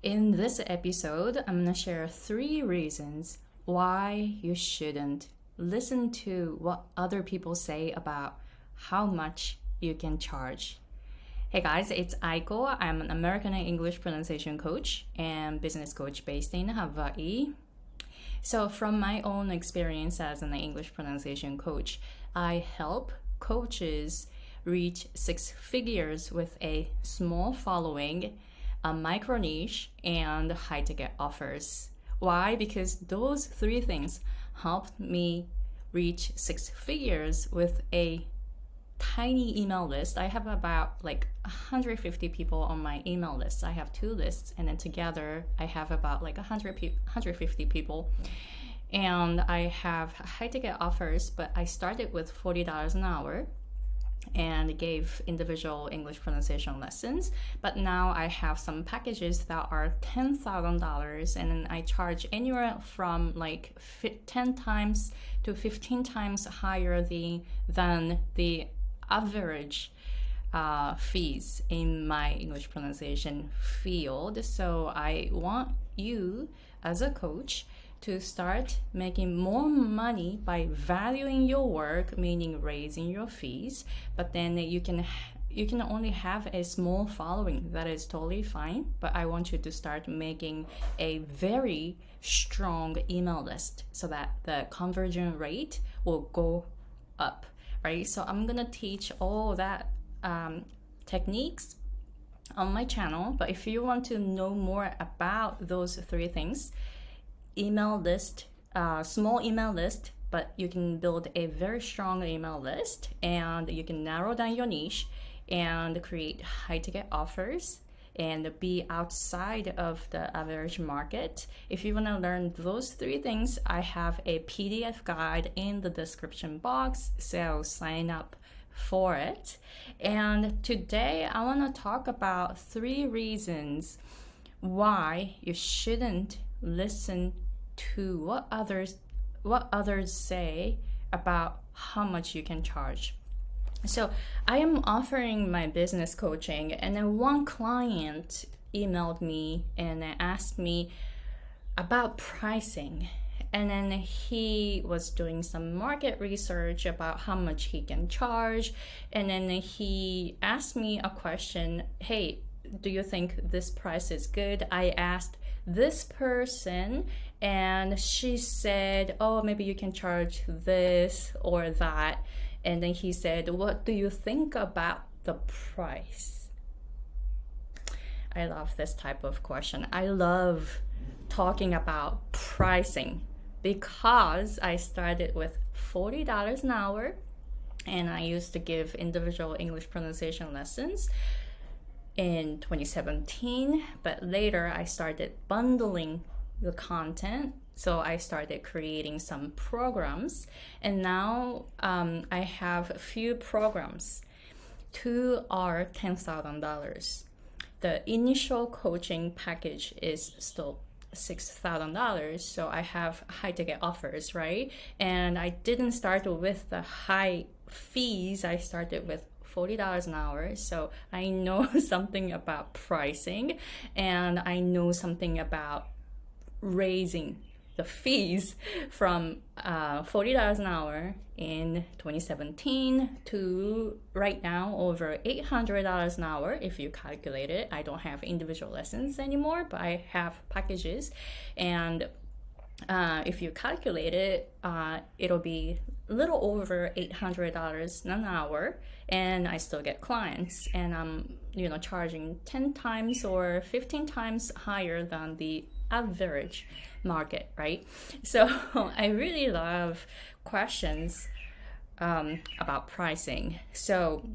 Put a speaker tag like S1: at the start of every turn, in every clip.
S1: In this episode, I'm going to share 3 reasons why you shouldn't listen to what other people say about how much you can charge. Hey guys, it's Aiko. I'm an American English pronunciation coach and business coach based in Hawaii. So, from my own experience as an English pronunciation coach, I help coaches reach 6 figures with a small following, a micro niche, and high ticket offers. Why? Because those 3 things helped me reach 6 figures with a tiny email list. I have about 150 people on my email list. I have 2 lists, and then together I have about 150 people. And I have high ticket offers, but I started with $40 an hour and gave individual English pronunciation lessons. But now I have some packages that are $10,000, and I charge anywhere from 10 times to 15 times higher than the average fees in my English pronunciation field. So I want you as a coach to start making more money by valuing your work, meaning raising your fees. But then you can only have a small following. That is totally fine. But I want you to start making a very strong email list so that the conversion rate will go up, right? So I'm gonna teach all that techniques on my channel. But if you want to know more about those 3 things, email list, small email list, but you can build a very strong email list, and you can narrow down your niche and create high ticket offers and be outside of the average market. If you want to learn those 3 things, I have a PDF guide in the description box, so sign up for it. And today I want to talk about 3 reasons why you shouldn't listen to what others say about how much you can charge. So I am offering my business coaching, and then one client emailed me and asked me about pricing. And then he was doing some market research about how much he can charge. And then he asked me a question, hey, do you think this price is good? I asked this person, and she said, oh, maybe you can charge this or that. And then he said, what do you think about the price? I love this type of question. I love talking about pricing because I started with $40 an hour, and I used to give individual English pronunciation lessons in 2017, but later I started bundling the content. So I started creating some programs, and now I have a few programs. 2 are $10,000. The initial coaching package is still $6,000, so I have high ticket offers, right? And I didn't start with the high fees. I started with $40 an hour, so I know something about pricing, and I know something about raising the fees from $40 an hour in 2017 to right now over $800 an hour if you calculate it. I don't have individual lessons anymore, but I have packages, and if you calculate it, it'll be a little over $800 an hour, and I still get clients, and I'm charging 10 times or 15 times higher than the average market, right? So I really love questions about pricing. So,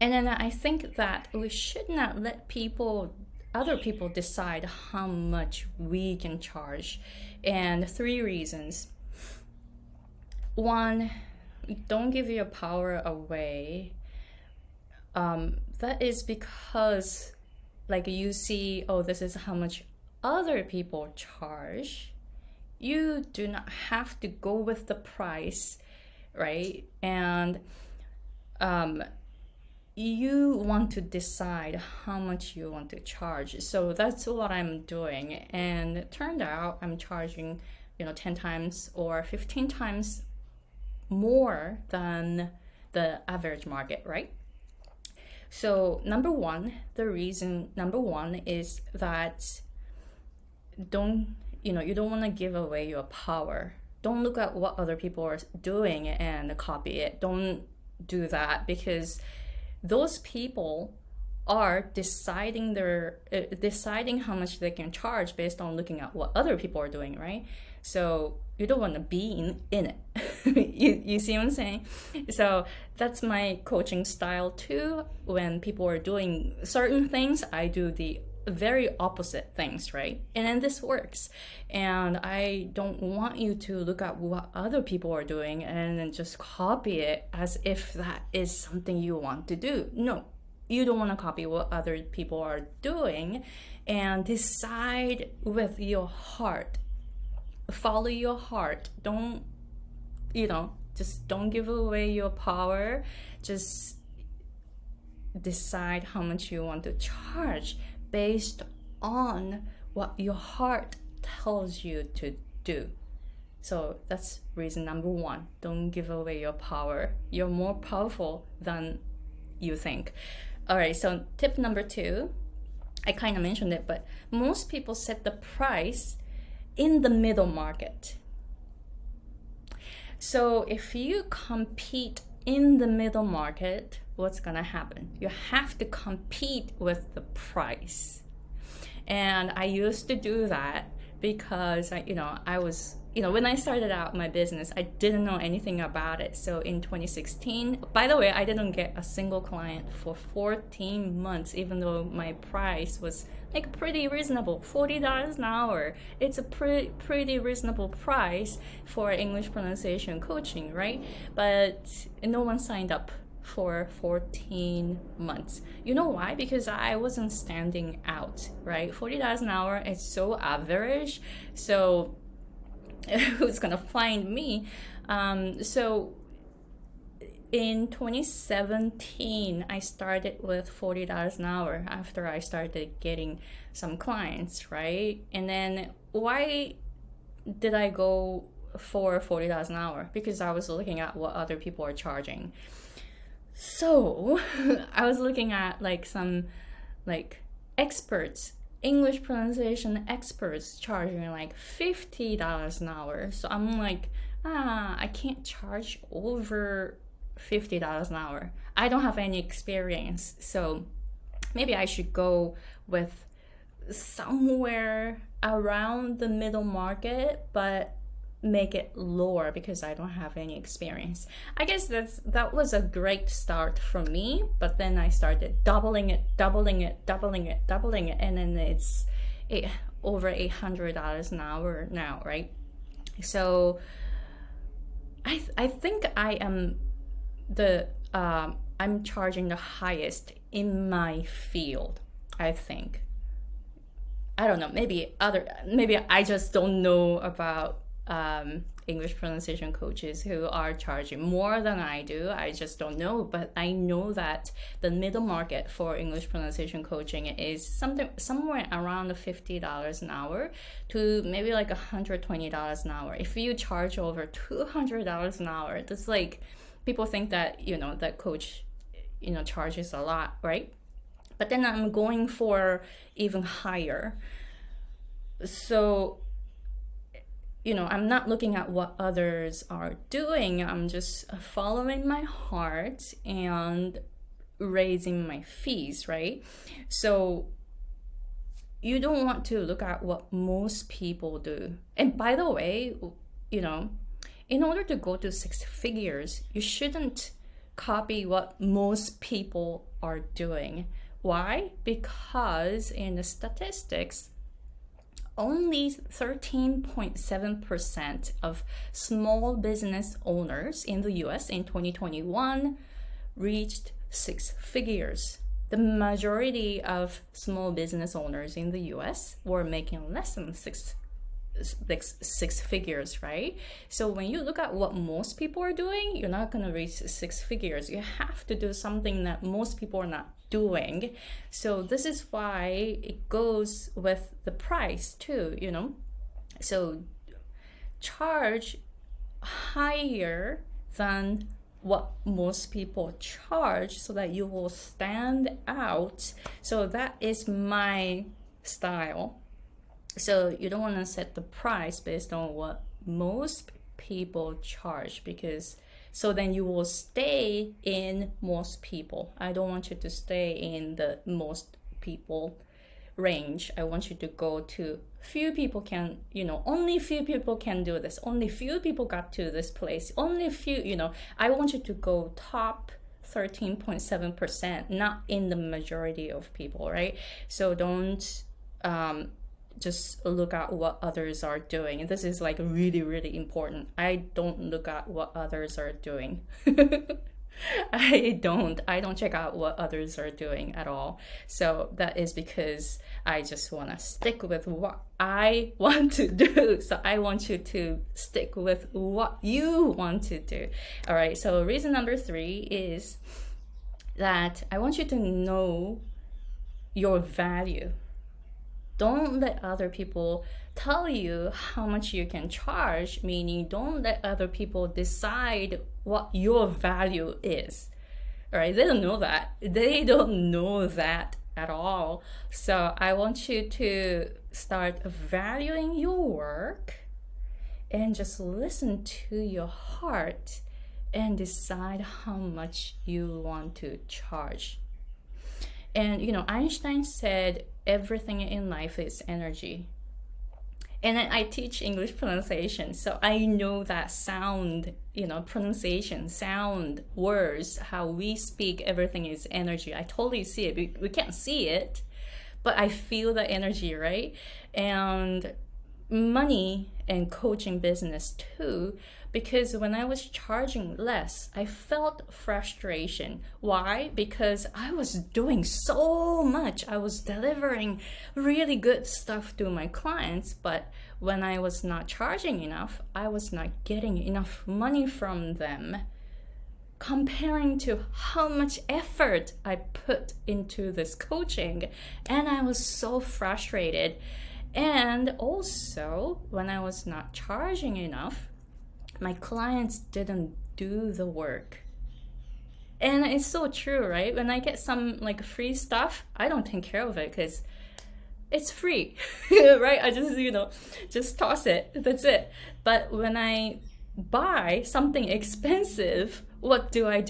S1: and then I think that we should not let other people decide how much we can charge. And 3 reasons. 1, don't give your power away. That is because you see, oh, this is how much other people charge. You do not have to go with the price, right? And you want to decide how much you want to charge. So that's what I'm doing. And it turned out I'm charging, 10 times or 15 times more than the average market, right? So number one is that you don't want to give away your power. Don't look at what other people are doing and copy it. Don't do that, because those people are deciding how much they can charge based on looking at what other people are doing, right? So you don't want to be in it. you see what I'm saying? So that's my coaching style too. When people are doing certain things, I do the very opposite things, right? And then this works. And I don't want you to look at what other people are doing and then just copy it as if that is something you want to do. No, you don't want to copy what other people are doing, and decide with your heart. Follow your heart. Don't just don't give away your power. Just decide how much you want to charge based on what your heart tells you to do. So that's reason number one. Don't give away your power. You're more powerful than you think. All right, so tip number two, I kind of mentioned it, but most people set the price in the middle market. So if you compete in the middle market, what's gonna happen? You have to compete with the price. And I used to do that because I was, when I started out my business, I didn't know anything about it. So in 2016, by the way, I didn't get a single client for 14 months, even though my price was like pretty reasonable, $40 an hour. It's a pretty reasonable price for English pronunciation coaching, right? But no one signed up for 14 months. You know why? Because I wasn't standing out, right? $40 an hour is so average. So who's gonna find me? So in 2017, I started with $40 an hour after I started getting some clients, right? And then why did I go for $40 an hour? Because I was looking at what other people are charging. So I was looking at some experts, English pronunciation experts charging like $50 an hour. So I'm like, I can't charge over $50 an hour. I don't have any experience. So maybe I should go with somewhere around the middle market, but make it lower because I don't have any experience. I guess that was a great start for me, but then I started doubling it, and then it's over $800 an hour now, right? So I think I am I'm charging the highest in my field, I think. I don't know, maybe I just don't know about English pronunciation coaches who are charging more than I do. I just don't know, but I know that the middle market for English pronunciation coaching is somewhere around $50 an hour to maybe like $120 an hour. If you charge over $200 an hour, that's like, people think that that coach charges a lot, right? But then I'm going for even higher. So I'm not looking at what others are doing. I'm just following my heart and raising my fees, right? So you don't want to look at what most people do. And by the way, in order to go to 6 figures, you shouldn't copy what most people are doing. Why? Because in the statistics, only 13.7% of small business owners in the US in 2021 reached 6 figures. The majority of small business owners in the US were making less than like six figures, right? So when you look at what most people are doing, you're not going to reach six figures. You have to do something that most people are not doing. So this is why it goes with the price too, you know. So charge higher than what most people charge so that you will stand out. So that is my style. So you don't want to set the price based on what most people charge, because so then you will stay in most people. I don't want you to stay in the most people range. I want you to go to few people can, you know, only few people can do this. Only few people got to this place. Only few, you know, I want you to go top 13.7%, not in the majority of people, right? So don't just look at what others are doing. And this is like really, really important. I don't look at what others are doing. I don't check out what others are doing at all. So that is because I just want to stick with what I want to do. So I want you to stick with what you want to do. All right. So reason number 3 is that I want you to know your value. Don't let other people tell you how much you can charge, meaning don't let other people decide what your value is. All right, they don't know that. They don't know that at all. So I want you to start valuing your work and just listen to your heart and decide how much you want to charge. And, you know, Einstein said everything in life is energy. And I teach English pronunciation, so I know that sound, you know, pronunciation, sound, words, how we speak, everything is energy. I totally see it. We can't see it, but I feel the energy, right? And money and coaching business too, because when I was charging less, I felt frustration. Why? Because I was doing so much. I was delivering really good stuff to my clients, but when I was not charging enough, I was not getting enough money from them, comparing to how much effort I put into this coaching. And I was so frustrated. And also, when I was not charging enough, my clients didn't do the work. And it's so true, right? When I get some like free stuff, I don't take care of it because it's free, right? I just, you know, just toss it. That's it. But when I buy something expensive, what do? I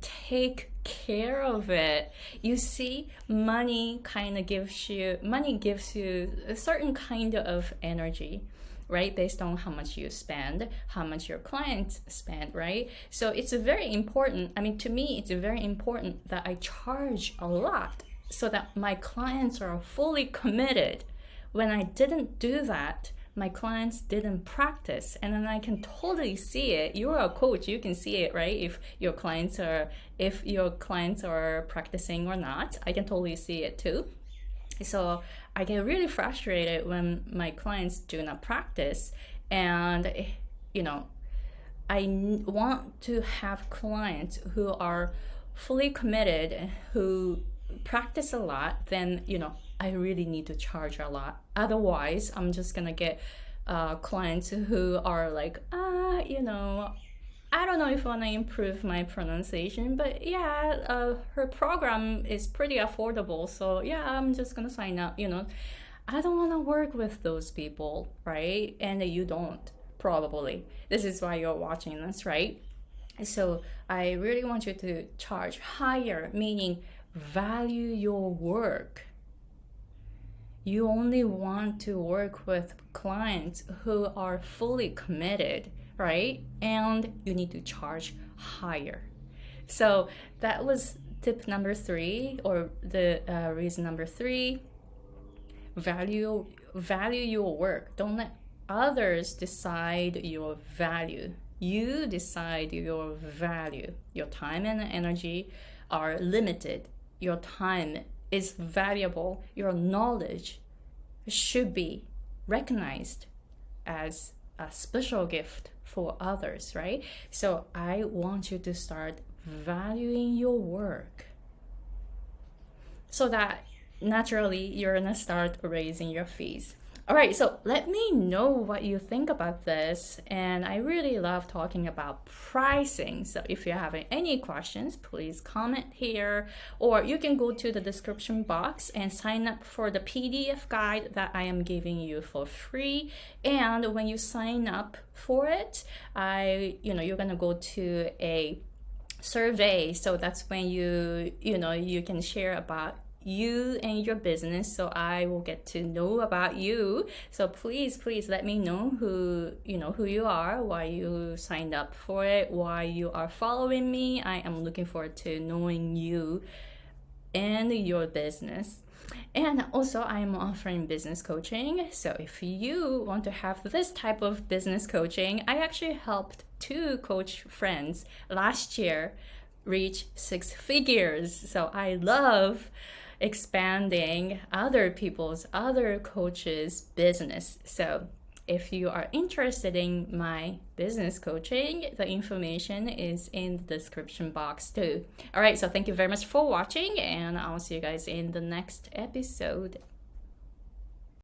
S1: take care of it. You see, money gives you a certain kind of energy, right? Based on how much you spend, how much your clients spend, right? So it's very important. I mean, to me, it's very important that I charge a lot so that my clients are fully committed. When I didn't do that, my clients didn't practice, and then I can totally see it. You're a coach, you can see it, right? If your clients are practicing or not, I can totally see it too. So I get really frustrated when my clients do not practice, and you know, I want to have clients who are fully committed, who practice a lot. Then, you know, I really need to charge a lot. Otherwise, I'm just gonna get clients who are like, you know, I don't know if I want to improve my pronunciation, but yeah, her program is pretty affordable. So yeah, I'm just gonna sign up, you know. I don't want to work with those people, right? And you don't, probably. This is why you're watching this, right? So I really want you to charge higher, meaning value your work. You only want to work with clients who are fully committed, right? And you need to charge higher. So that was tip number 3, or the reason number 3. Value your work. Don't let others decide your value. You decide your value. Your time and energy are limited. Your time is valuable. Your knowledge should be recognized, as a special gift for others, right? So I want you to start valuing your work so that naturally you're gonna start raising your fees. All right, so let me know what you think about this. And I really love talking about pricing. So if you're having any questions, please comment here, or you can go to the description box and sign up for the PDF guide that I am giving you for free. And when you sign up for it, you're gonna go to a survey. So that's when you can share about you and your business, so I will get to know about you. So please let me know who you are, why you signed up for it, why you are following me. I am looking forward to knowing you and your business. And also I am offering business coaching. So if you want to have this type of business coaching, I actually helped 2 coach friends last year reach 6 figures. So I love expanding other coaches' business. So if you are interested in my business coaching, the information is in the description box too. All right, so thank you very much for watching, and I'll see you guys in the next episode.